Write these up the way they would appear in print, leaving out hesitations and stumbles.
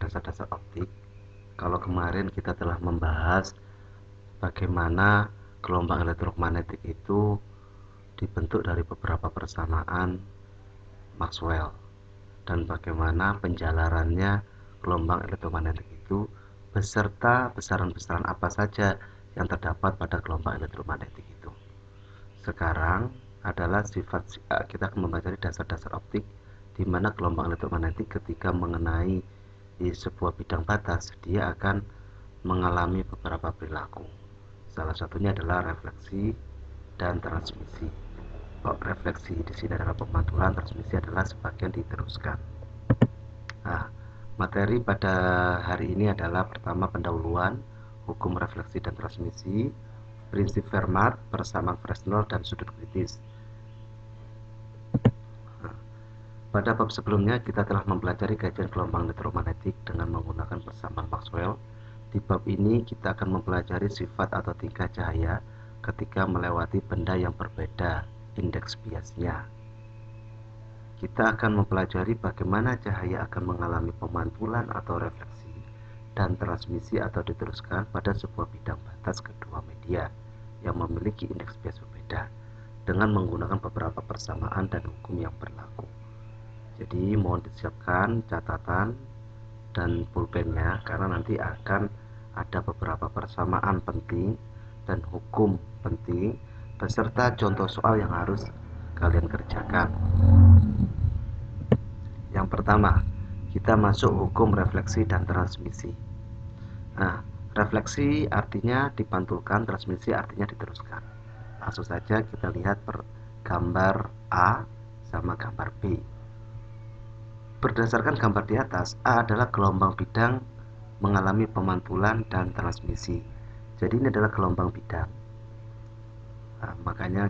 dasar-dasar optik. Kalau kemarin kita telah membahas bagaimana gelombang elektromagnetik itu dibentuk dari beberapa persamaan Maxwell dan bagaimana penjalarannya gelombang elektromagnetik itu beserta besaran-besaran apa saja yang terdapat pada gelombang elektromagnetik itu. Sekarang adalah kita akan mempelajari dasar-dasar optik di mana gelombang elektromagnetik ketika mengenai di sebuah bidang batas dia akan mengalami beberapa perilaku. Salah satunya adalah refleksi dan transmisi. Refleksi di sini adalah pemantulan, transmisi adalah sebagian diteruskan. Nah, materi pada hari ini adalah pertama pendahuluan, hukum refleksi dan transmisi, prinsip Fermat, persamaan Fresnel, dan sudut kritis. Pada bab sebelumnya kita telah mempelajari kajian gelombang elektromagnetik dengan menggunakan persamaan Maxwell. Di bab ini kita akan mempelajari sifat atau tingkah cahaya ketika melewati benda yang berbeda, indeks biasnya. Kita akan mempelajari bagaimana cahaya akan mengalami pemantulan atau refleksi dan transmisi atau diteruskan pada sebuah bidang batas kedua media yang memiliki indeks bias berbeda dengan menggunakan beberapa persamaan dan hukum yang berlaku. Jadi mohon disiapkan catatan dan pulpennya karena nanti akan ada beberapa persamaan penting dan hukum penting beserta contoh soal yang harus kalian kerjakan. Yang pertama, kita masuk hukum refleksi dan transmisi. Nah, refleksi artinya dipantulkan, transmisi artinya diteruskan. Langsung saja kita lihat gambar A sama gambar B. Berdasarkan gambar di atas, A adalah gelombang bidang mengalami pemantulan dan transmisi. Jadi ini adalah gelombang bidang. Nah, makanya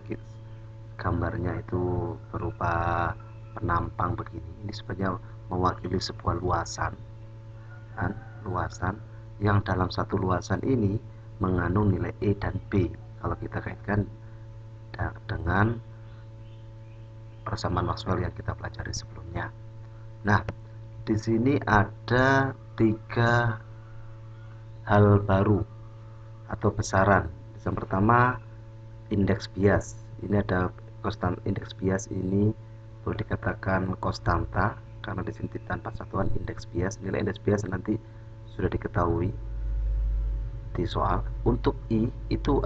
gambarnya itu berupa penampang begini. Ini sebenarnya mewakili sebuah luasan. Luasan yang dalam satu luasan ini mengandung nilai E dan B. Kalau kita kaitkan dengan persamaan Maxwell yang kita pelajari sebelumnya. Nah, di sini ada 3 hal baru atau besaran. Yang pertama, indeks bias. Ini ada konstan. Indeks bias ini boleh dikatakan konstanta karena di sini tanpa satuan indeks bias. Nilai indeks bias nanti sudah diketahui di soal. Untuk I itu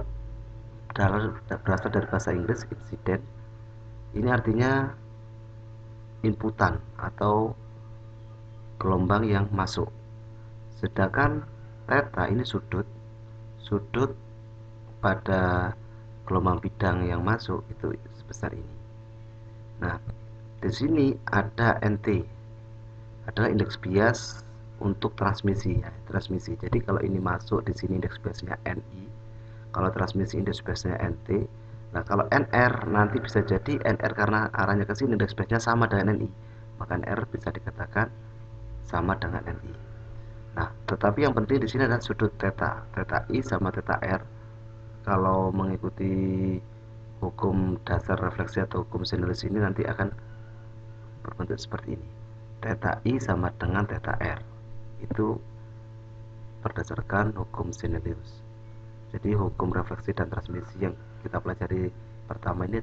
berasal dari bahasa Inggris incident. Ini artinya inputan atau gelombang yang masuk. Sedangkan theta ini sudut pada gelombang bidang yang masuk itu sebesar ini. Nah, di sini ada NT, adalah indeks bias untuk transmisi ya, transmisi. Jadi kalau ini masuk di sini indeks biasnya NI, kalau transmisi indeks biasnya NT. Nah, kalau NR nanti bisa jadi NR karena arahnya ke sini indeks biasnya sama dengan NI, maka NR bisa dikatakan sama dengan NI. Nah, tetapi yang penting di sini adalah sudut theta I sama theta R. Kalau mengikuti hukum dasar refleksi atau hukum Snellius ini nanti akan berbentuk seperti ini. Theta I sama dengan theta R. Itu berdasarkan hukum Snellius. Jadi hukum refleksi dan transmisi yang kita pelajari pertama ini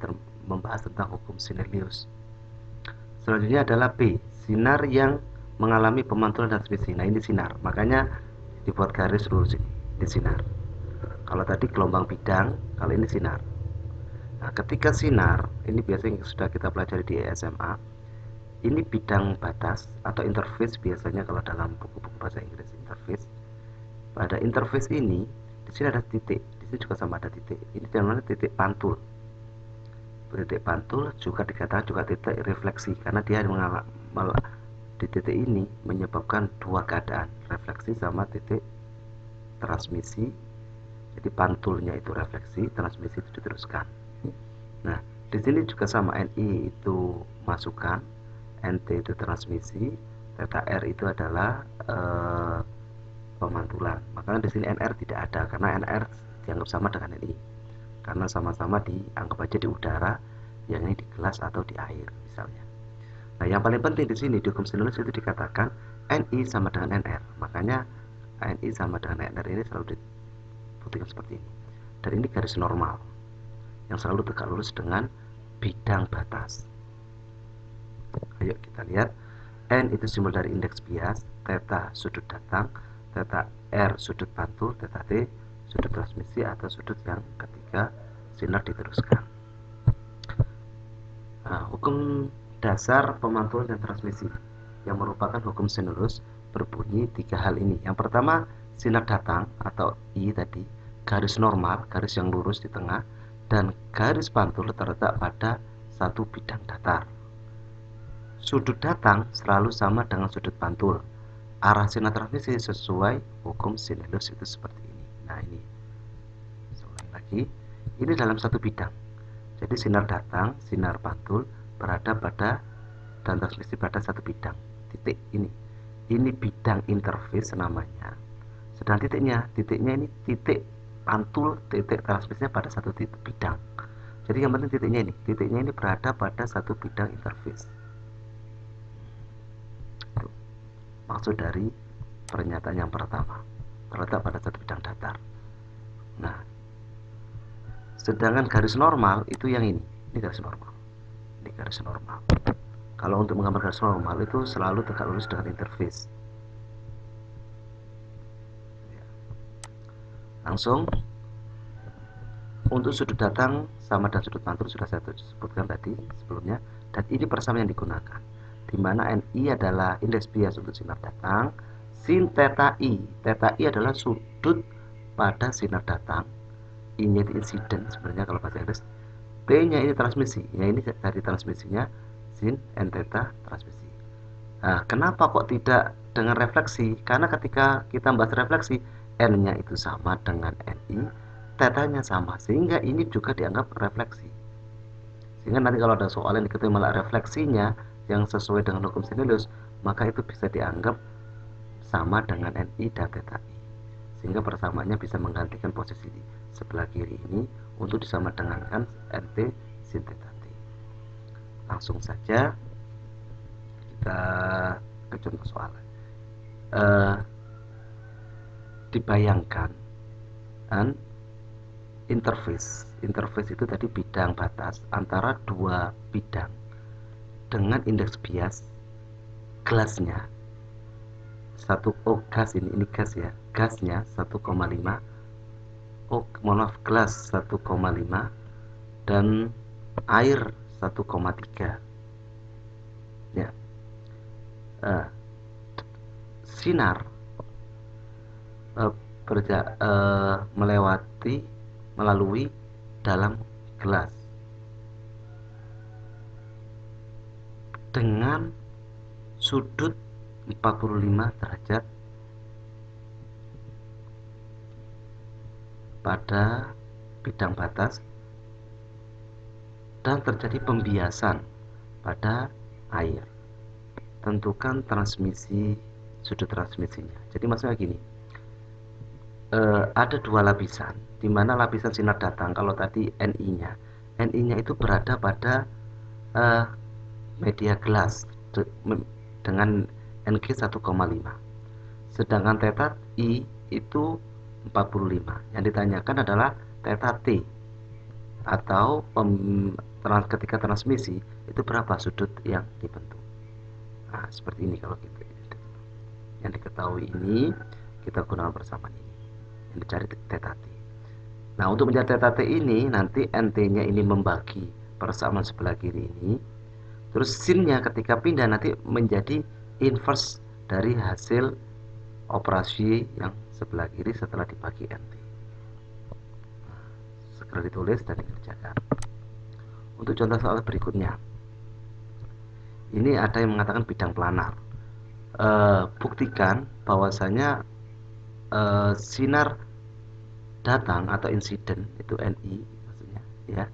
membahas tentang hukum Snellius. Selanjutnya adalah B, sinar yang mengalami pemantulan transmisi. Nah, ini sinar, makanya dibuat garis lurus ini sinar. Kalau tadi gelombang bidang, kalau ini sinar. Nah, ketika sinar, ini biasanya sudah kita pelajari di SMA. Ini bidang batas atau interface biasanya kalau dalam buku-buku bahasa Inggris interface. Pada interface ini di sini ada titik, di sini juga sama ada titik. Ini namanya titik pantul. Titik pantul juga dikatakan juga titik refleksi karena dia di titik ini menyebabkan dua keadaan, refleksi sama titik transmisi. Jadi pantulnya itu refleksi, transmisi itu diteruskan. Nah, di sini juga sama, NI itu masukan, NT itu transmisi, theta R itu adalah pemantulan. Makanya di sini NR tidak ada karena NR dianggap sama dengan NI. Karena sama-sama dianggap aja di udara, yang ini di gelas atau di air misalnya. Nah, yang paling penting di sini di hukum Snellius itu dikatakan NI sama dengan NR. Makanya NI sama dengan NR ini selalu dibuktikan seperti ini. Dan ini garis normal yang selalu tegak lurus dengan bidang batas. Ayo kita lihat. N itu simbol dari indeks bias, theta sudut datang, theta R sudut pantul, theta T sudut transmisi atau sudut yang ketika sinar diteruskan. Nah, hukum dasar pemantulan dan transmisi yang merupakan hukum sinulus berbunyi tiga hal ini. Yang pertama, sinar datang atau I tadi, garis normal, garis yang lurus di tengah, dan garis pantul terletak pada satu bidang datar. Sudut datang selalu sama dengan sudut pantul. Arah sinar transmisi sesuai hukum sinulus itu seperti ini. Nah ini, ulang lagi, ini dalam satu bidang. Jadi sinar datang, sinar pantul berada pada dan transmisi pada satu bidang. Titik ini bidang interface namanya. Sedang titiknya ini titik pantul, titik transmisinya pada satu titik bidang. Jadi yang penting titiknya ini berada pada satu bidang interface. Maksud dari pernyataan yang pertama, terletak pada satu bidang datar. Nah, sedangkan garis normal itu yang ini garis normal. Ini garis normal. Kalau untuk menggambar garis normal itu selalu tegak lurus dengan interface. Langsung untuk sudut datang sama dan sudut pantul sudah saya sebutkan tadi sebelumnya, dan ini persamaan yang digunakan, di mana NI adalah indeks bias untuk sinar datang, sin theta I adalah sudut pada sinar datang, I-nya itu insiden sebenarnya kalau bahasa Inggris, T-nya ini transmisi, ya ini dari transmisinya sin n theta transmisi. Nah, kenapa kok tidak dengan refleksi? Karena ketika kita membahas refleksi, N-nya itu sama dengan NI, tetanya sama, sehingga ini juga dianggap refleksi. Sehingga nanti kalau ada soal yang diketahui malah refleksinya yang sesuai dengan hukum sinulus, maka itu bisa dianggap sama dengan NI dan theta I. Sehingga persamaannya bisa menggantikan posisi di sebelah kiri ini untuk disama dengankan NT sin theta T. Langsung saja kita ke contoh soal. Dibayangkan interface itu tadi bidang batas antara dua bidang dengan indeks bias gasnya gas ini gas ya, gasnya 1,5, gelas 1,5 dan air 1,3 ya. Sinar melalui dalam gelas dengan sudut 45 derajat pada bidang batas dan terjadi pembiasan pada air. Tentukan sudut transmisinya. Jadi maksudnya gini, ada dua lapisan, di mana lapisan sinar datang kalau tadi NI-nya itu berada pada media gelas dengan NG 1,5, sedangkan theta I itu 45. Yang ditanyakan adalah theta T atau ketika transmisi itu berapa sudut yang dibentuk. Nah, seperti ini kalau gitu. Yang diketahui ini kita gunakan persamaan ini. Yang dicari theta T. Nah, untuk mencari theta T ini nanti NT-nya ini membagi persamaan sebelah kiri ini. Terus sin-nya ketika pindah nanti menjadi inverse dari hasil operasi yang sebelah kiri setelah dibagi NT. Segera ditulis dan dikerjakan. Untuk contoh soal berikutnya, ini ada yang mengatakan bidang planar. Buktikan bahwasanya sinar datang atau insiden itu NI maksudnya ya,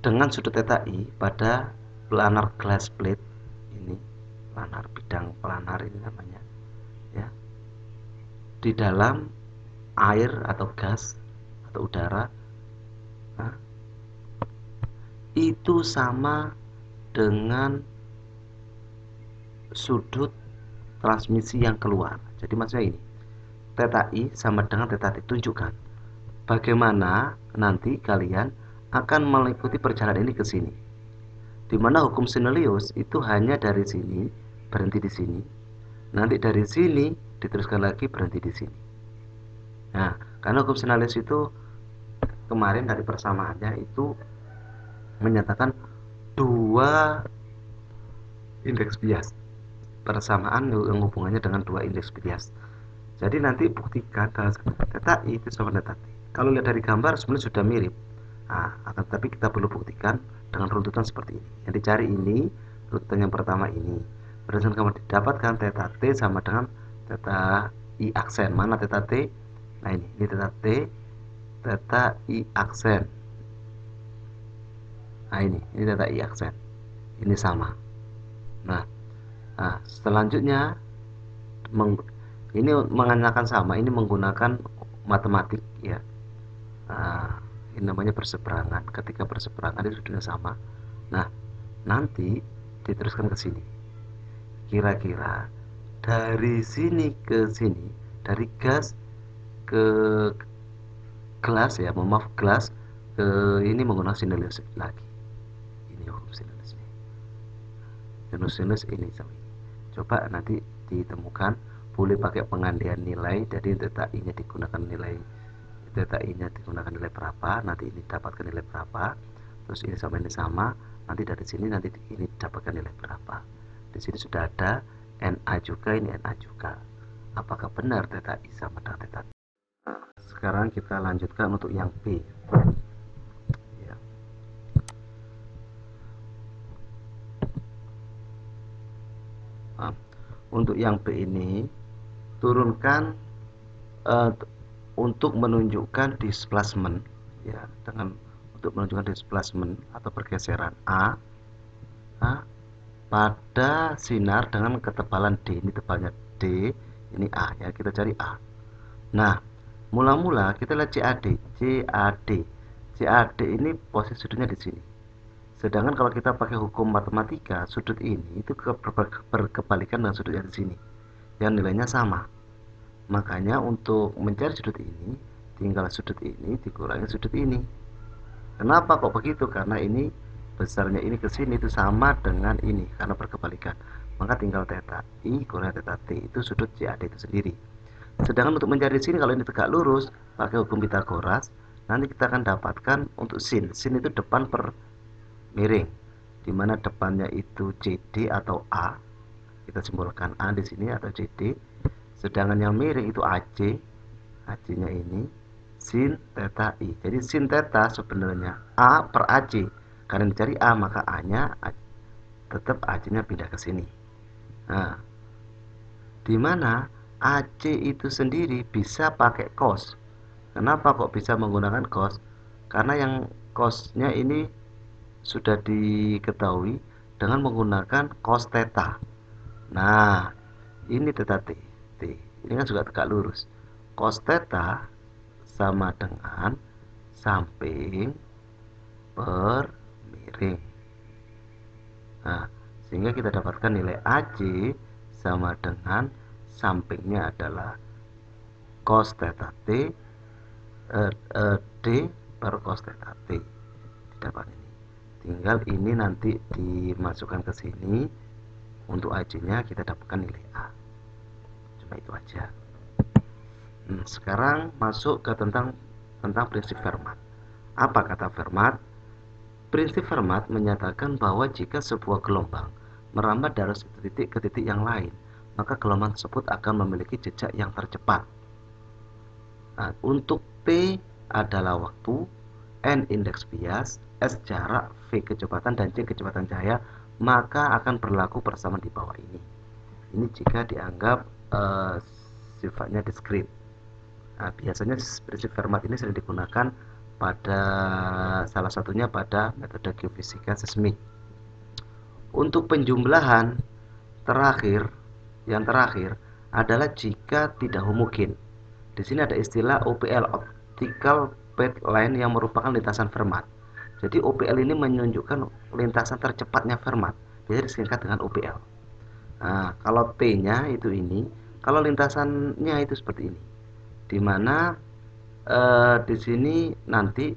dengan sudut theta I pada planar glass plate ini, planar bidang planar ini namanya ya, di dalam air atau gas atau udara, nah, itu sama dengan sudut transmisi yang keluar. Jadi maksudnya ini, theta I sama dengan theta T. Tunjukkan bagaimana nanti kalian akan mengikuti perjalanan ini ke sini. Dimana hukum Snellius itu hanya dari sini berhenti di sini, nanti dari sini diteruskan lagi berhenti di sini. Nah, karena hukum Snellius itu kemarin dari persamaannya itu menyatakan dua indeks bias, persamaan yang hubungannya dengan dua indeks bias. Jadi nanti buktikan theta I itu sama theta T. Kalau lihat dari gambar sebenarnya sudah mirip. Nah, akan tetapi kita perlu buktikan dengan runtutan seperti ini. Yang dicari ini, runtutan yang pertama ini. Berdasarkan kamu didapatkan theta T sama dengan theta I aksen. Mana theta T? Nah ini theta T, theta I aksen. Nah ini theta I aksen. Ini sama. Nah selanjutnya ini menggunakan sama, ini menggunakan matematik ya. Nah, ini namanya berseberangan. Ketika berseberangan itu sudah sama. Nah, nanti diteruskan ke sini. Kira-kira dari sini ke sini, dari gas ke gelas ya, maaf gelas ke ini menggunakan Snellius lagi. Ini hukum Snellius nih. Sinus ini sama ini. Coba nanti ditemukan, boleh pakai pengandaian nilai. Jadi theta I nya digunakan nilai, theta I nya digunakan nilai berapa, nanti ini dapatkan nilai berapa, terus ini sama, nanti dari sini nanti ini dapatkan nilai berapa. Di sini sudah ada NA juga, ini NA juga. Apakah benar theta I sama dengan theta T? Sekarang kita lanjutkan untuk yang B ya. Untuk yang B ini turunkan untuk menunjukkan displacement ya, dengan untuk menunjukkan displacement atau pergeseran A pada sinar dengan ketebalan D. Ini tebalnya D, ini A ya, kita cari A. Nah, mula-mula kita lihat CAD ini posisi sudutnya di sini. Sedangkan kalau kita pakai hukum matematika, sudut ini itu berkebalikan dengan sudut yang di sini, yang nilainya sama. Makanya untuk mencari sudut ini, tinggal sudut ini dikurangi sudut ini. Kenapa kok begitu? Karena ini besarnya ini ke sini itu sama dengan ini karena berkebalikan. Maka tinggal theta I kurangi theta T, itu sudut CAD itu sendiri. Sedangkan untuk mencari sini, kalau ini tegak lurus pakai hukum Pitagoras, nanti kita akan dapatkan untuk sin. Sin itu depan per miring, dimana depannya itu CD atau A. Kita simbolkan A di sini atau CD. Sedangkan yang miring itu AC. AC-nya ini sin theta I. Jadi sin theta sebenarnya A per AC. Karena dicari A, maka A-nya tetap AC-nya pindah ke sini. Nah, dimana AC itu sendiri bisa pakai cos. Kenapa kok bisa menggunakan cos? Karena yang cosnya ini sudah diketahui dengan menggunakan cos theta. Nah, ini theta T. Ini kan juga tegak lurus. Cos theta sama dengan samping per miring. Nah, sehingga kita dapatkan nilai AC sama dengan sampingnya adalah cos theta T D per cos theta T. Didapat ini. Tinggal ini nanti dimasukkan ke sini. Untuk AC-nya kita dapatkan nilai A. Cuma itu aja. Sekarang masuk ke tentang prinsip Fermat. Apa kata Fermat? Prinsip Fermat menyatakan bahwa jika sebuah gelombang merambat dari satu titik ke titik yang lain, maka gelombang tersebut akan memiliki jejak yang tercepat. Nah, untuk T adalah waktu, N indeks bias, S jarak, V kecepatan, dan C kecepatan cahaya, maka akan berlaku persamaan di bawah ini. Ini jika dianggap sifatnya diskrit. Nah, biasanya prinsip Fermat ini sering digunakan pada salah satunya pada metode geofisika seismik. Untuk penjumlahan yang terakhir adalah jika tidak homogen. Di sini ada istilah OPL, optical path line, yang merupakan lintasan Fermat. Jadi OPL ini menunjukkan lintasan tercepatnya Fermat. Jadi disingkat dengan OPL. Nah, kalau T-nya itu ini, kalau lintasannya itu seperti ini. Di mana di sini nanti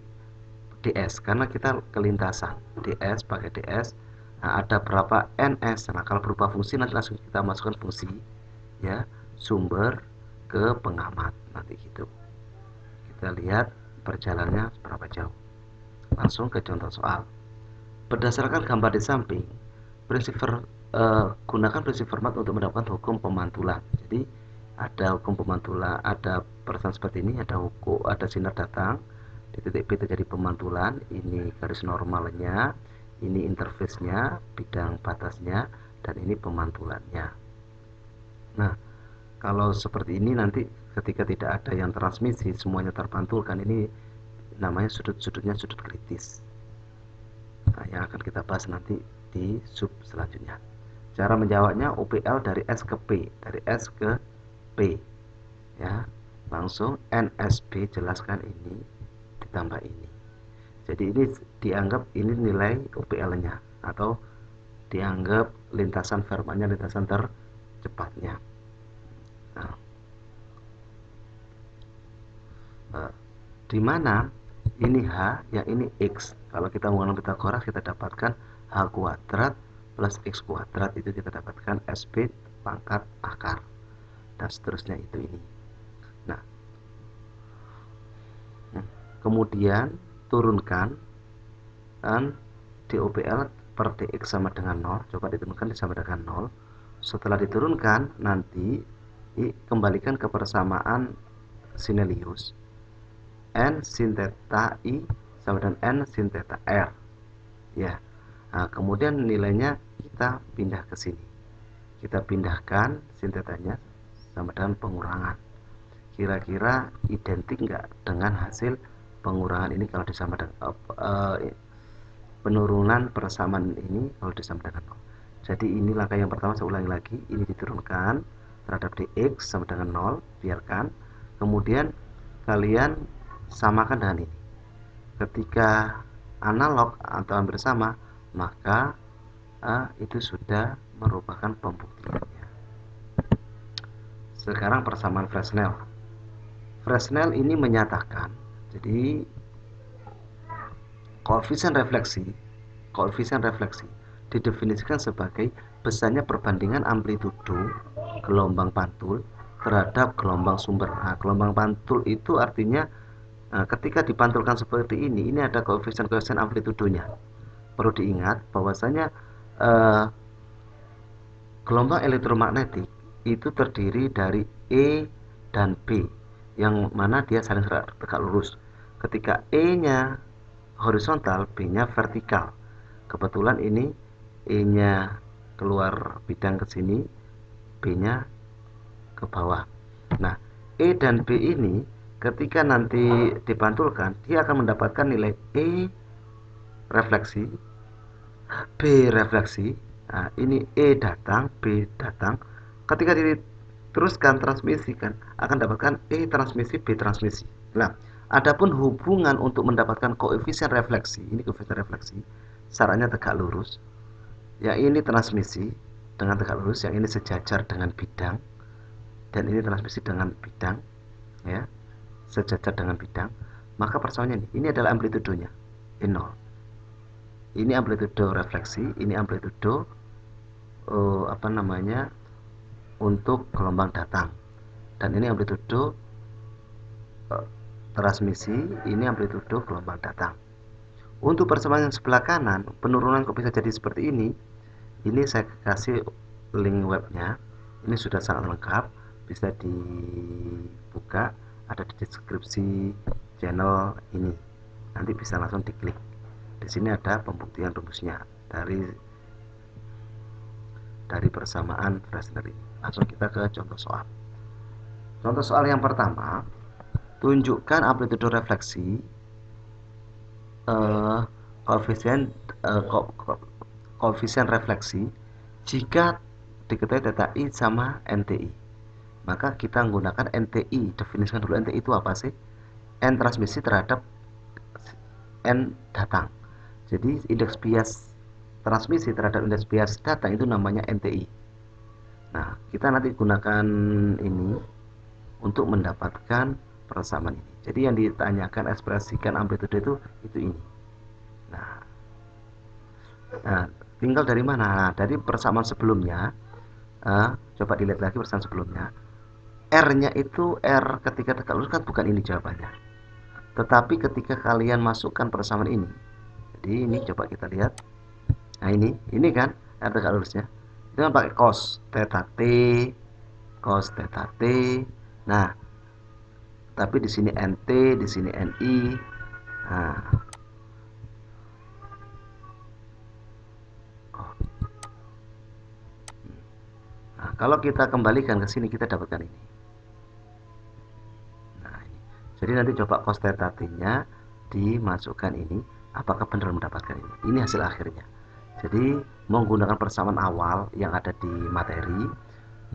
ds, karena kita kelintasan. ds pakai ds. Nah, ada berapa ns. Nah, kalau berupa fungsi nanti langsung kita masukkan fungsi ya, sumber ke pengamat nanti gitu. Kita lihat perjalanannya berapa jauh. Langsung ke contoh soal. Berdasarkan gambar di samping, gunakan prinsip format untuk mendapatkan hukum pemantulan. Jadi ada hukum pemantulan, ada perasaan seperti ini, ada hukum, ada sinar datang, di titik P terjadi pemantulan, ini garis normalnya, ini interface-nya, bidang batasnya, dan ini pemantulannya. Nah, kalau seperti ini nanti ketika tidak ada yang transmisi, semuanya terpantulkan, ini namanya sudut-sudutnya sudut kritis. Nah, yang akan kita bahas nanti di sub selanjutnya. Cara menjawabnya UPL dari S ke P, dari S ke P. Ya, langsung NSB jelaskan ini ditambah ini. Jadi ini dianggap ini nilai UPL-nya atau dianggap lintasan Fermatnya, lintasan tercepatnya. Nah, di mana ini H, yang ini X. Kalau kita menggunakan Pitagoras, kita dapatkan H kuadrat plus X kuadrat, itu kita dapatkan SB pangkat akar, dan seterusnya itu ini. Nah, kemudian turunkan dan DOPL per DX sama dengan 0. Coba diturunkan sama dengan 0. Setelah diturunkan, nanti kembalikan ke persamaan Sinelius. N sin theta I sama dengan N sin theta R. Ya. Nah, kemudian nilainya kita pindah ke sini. Kita pindahkan sin thetanya sama dengan pengurangan. Kira-kira identik nggak dengan hasil pengurangan ini kalau disamakan penurunan persamaan ini kalau disamakan dengan 0. Jadi ini langkah yang pertama, saya ulangi lagi, ini diturunkan terhadap dx sama dengan 0, biarkan. Kemudian kalian samakan dengan ini. Ketika analog atau hampir sama, maka itu sudah merupakan pembuktiannya. Sekarang persamaan Fresnel. Fresnel ini menyatakan, jadi koefisien refleksi didefinisikan sebagai besarnya perbandingan amplitudo gelombang pantul terhadap gelombang sumber. Nah, gelombang pantul itu artinya ketika dipantulkan seperti ini ada koefisien amplitudonya. Perlu diingat bahwasanya gelombang elektromagnetik itu terdiri dari E dan B, yang mana dia saling tegak lurus. Ketika E-nya horizontal, B-nya vertikal. Kebetulan ini E-nya keluar bidang ke sini, B-nya ke bawah. Nah, E dan B ini ketika nanti dipantulkan, dia akan mendapatkan nilai E refleksi, B refleksi. Nah, ini E datang, B datang. Ketika diteruskan transmisikan, akan dapatkan E transmisi, B transmisi. Nah, adapun hubungan untuk mendapatkan koefisien refleksi, ini koefisien refleksi, syaratnya tegak lurus. Yang ini transmisi dengan tegak lurus, yang ini sejajar dengan bidang, dan ini transmisi dengan bidang, ya, sejajar dengan bidang. Maka persamaannya ini adalah amplitudonya, E0. Ini amplitudo refleksi, ini amplitudo untuk gelombang datang, dan ini amplitudo transmisi, ini amplitudo gelombang datang. Untuk persamaan yang sebelah kanan, penurunan kok bisa jadi seperti ini. Ini saya kasih link webnya, ini sudah sangat lengkap, bisa dibuka, ada di deskripsi channel ini, nanti bisa langsung diklik. Di sini ada pembuktian rumusnya dari persamaan Fresnel ini. Langsung kita ke contoh soal. Contoh soal yang pertama, tunjukkan amplitudo refleksi koefisien refleksi jika diketahui theta I sama NTI. Maka kita menggunakan NTI. Definisikan dulu NTI itu apa sih? N transmisi terhadap N datang. Jadi indeks bias transmisi terhadap indeks bias datang itu namanya NTI. Nah, kita nanti gunakan ini untuk mendapatkan persamaan ini. Jadi yang ditanyakan ekspresikan amplitude itu ini. Nah, tinggal dari mana? Nah, dari persamaan sebelumnya. Coba dilihat lagi persamaan sebelumnya. R-nya itu R ketika tegak lurus kan bukan ini jawabannya. Tetapi ketika kalian masukkan persamaan ini, jadi ini coba kita lihat. Nah ini kan R tegak lurusnya. Itu kan pakai cos theta T, cos theta T. Nah, tapi di sini NT, di sini NI. Nah, kalau kita kembalikan ke sini kita dapatkan ini. Nah, ini. Jadi nanti coba cos theta T-nya dimasukkan ini, apakah benar mendapatkan ini? Ini hasil akhirnya. Jadi menggunakan persamaan awal yang ada di materi,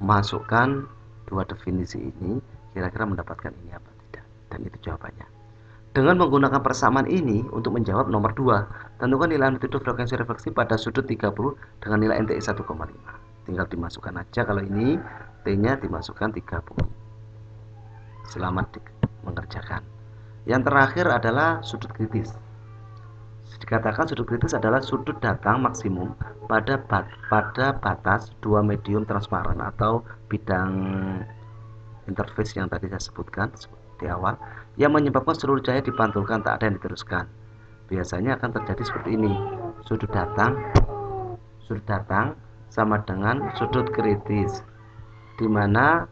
masukkan dua definisi ini, kira-kira mendapatkan ini apa tidak, dan itu jawabannya. Dengan menggunakan persamaan ini untuk menjawab nomor 2, tentukan nilai amplitude frekuensi refleksi pada sudut 30 dengan nilai NTI 1,5. Tinggal dimasukkan aja, kalau ini T-nya dimasukkan 30. Selamat mengerjakan. Yang terakhir adalah sudut kritis. Dikatakan sudut kritis adalah sudut datang maksimum pada batas dua medium transparan atau bidang interface yang tadi saya sebutkan di awal, yang menyebabkan seluruh cahaya dipantulkan, tak ada yang diteruskan. Biasanya akan terjadi seperti ini. Sudut datang sama dengan sudut kritis, di mana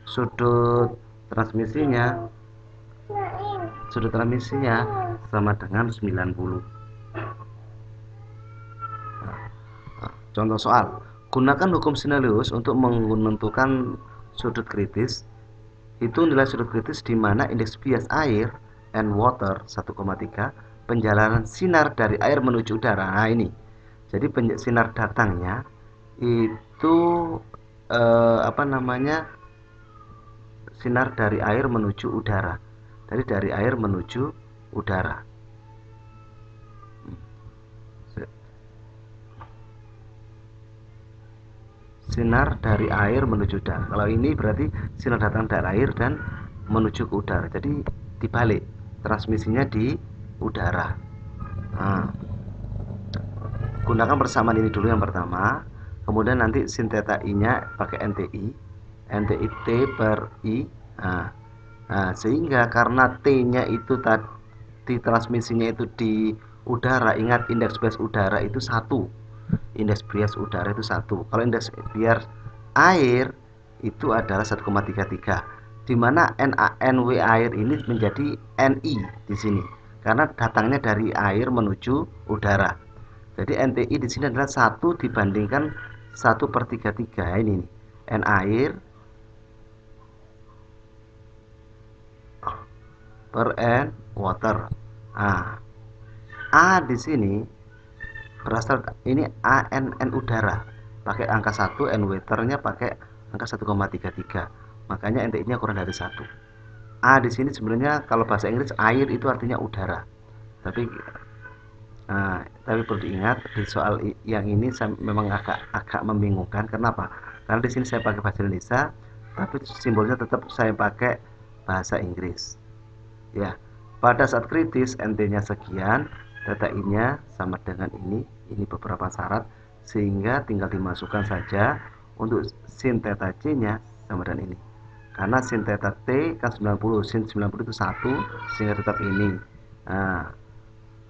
sudut transmisinya sama dengan 90. Contoh soal, gunakan hukum Snellius untuk menentukan sudut kritis. Hitung nilai sudut kritis di mana indeks bias air and water 1,3, penjalanan sinar dari air menuju udara. Nah ini, jadi sinar datangnya itu sinar dari air menuju udara. Jadi dari air menuju udara. Sinar dari air menuju udara. Kalau ini berarti sinar datang dari air dan menuju ke udara. Jadi dibalik, transmisinya di udara. Nah, gunakan persamaan ini dulu yang pertama. Kemudian nanti sin theta I-nya pakai NTI. NTI T per I. Nah, sehingga karena T-nya itu tadi transmisinya itu di udara, ingat indeks bias udara itu 1. Indeks bias udara itu 1. Kalau indeks bias air itu adalah 1,33, di mana NW air ini menjadi NI di sini karena datangnya dari air menuju udara. Jadi NTI di sini adalah 1 dibandingkan 1/33. Ini nih, N air per N water. A di sini berasal ini ANN udara, pakai angka 1, N water-nya pakai angka 1,33. Makanya NTI-nya kurang dari 1. A di sini sebenarnya kalau bahasa Inggris air itu artinya udara. Tapi perlu diingat di soal yang ini saya memang agak membingungkan. Kenapa? Karena di sini saya pakai bahasa Indonesia, tapi simbolnya tetap saya pakai bahasa Inggris. Ya, pada saat kritis NT-nya sekian, data I-nya sama dengan ini beberapa syarat, sehingga tinggal dimasukkan saja. Untuk sin theta C-nya sama dengan ini. Karena sin theta T kan 90, sin 90 itu 1, sehingga tetap ini. Nah,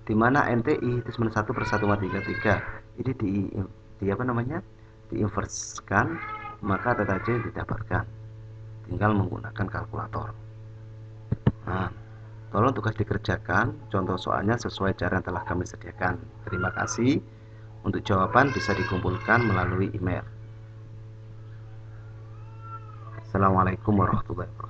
di mana NTI itu 1/1,33. Ini diinverskan, maka theta C didapatkan. Tinggal menggunakan kalkulator. Nah, tolong tugas dikerjakan contoh soalnya sesuai cara yang telah kami sediakan. Terima kasih. Untuk jawaban bisa dikumpulkan melalui email. Assalamualaikum warahmatullahi wabarakatuh.